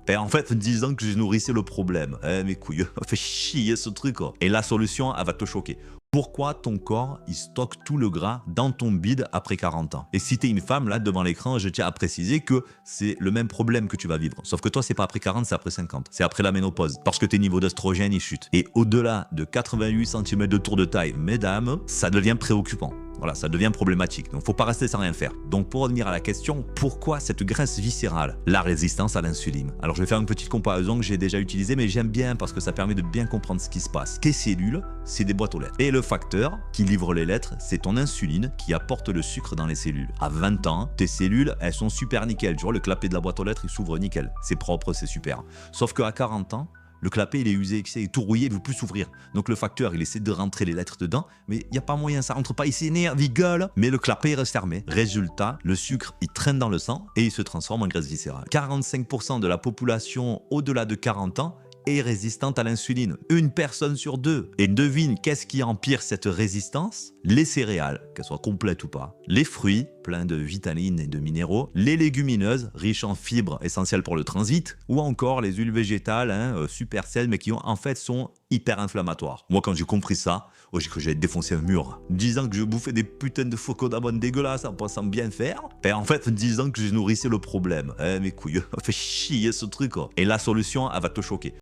Ben, en fait, disant que je nourrissais le problème. Mes couilles, fait chier ce truc. Quoi. Et la solution, elle va te choquer. Pourquoi ton corps, il stocke tout le gras dans ton bide après 40 ans? Et si t'es une femme, là, devant l'écran, je tiens à préciser que c'est le même problème que tu vas vivre. Sauf que toi, c'est pas après 40, c'est après 50. C'est après la ménopause. Parce que tes niveaux d'œstrogène, ils chutent. Et au-delà de 88 cm de tour de taille, mesdames, ça devient préoccupant. Voilà, ça devient problématique. Donc, faut pas rester sans rien faire. Donc, pour revenir à la question, pourquoi cette graisse viscérale? La résistance à l'insuline. Alors, je vais faire une petite comparaison que j'ai déjà utilisée, mais j'aime bien parce que ça permet de bien comprendre ce qui se passe. Tes cellules, c'est des boîtes aux lettres. Et le facteur qui livre les lettres, c'est ton insuline qui apporte le sucre dans les cellules. À 20 ans, tes cellules, elles sont super nickel. Tu vois, le clapet de la boîte aux lettres, il s'ouvre nickel. C'est propre, c'est super. Sauf qu'à 40 ans, le clapet, il est usé, il est tout rouillé, il ne veut plus s'ouvrir. Donc le facteur, il essaie de rentrer les lettres dedans, mais il n'y a pas moyen, ça rentre pas, il s'énerve, il gueule, mais le clapet reste fermé. Résultat, le sucre, il traîne dans le sang et il se transforme en graisse viscérale. 45% de la population au-delà de 40 ans est résistante à l'insuline. Une personne sur deux. Et devine, qu'est-ce qui empire cette résistance? Les céréales, qu'elles soient complètes ou pas. Les fruits, pleins de vitamines et de minéraux. Les légumineuses, riches en fibres essentielles pour le transit. Ou encore les huiles végétales, super saines, mais qui en fait sont hyper inflammatoires. Moi, quand j'ai compris ça, j'ai cru que j'allais défoncer un mur. Disant que je bouffais des putains de focaux d'avoine dégueulasses en pensant bien faire. Ben, en fait, disant que je nourrissais le problème. Mes couilles, fait chier ce truc. Quoi. Et la solution, elle va te choquer.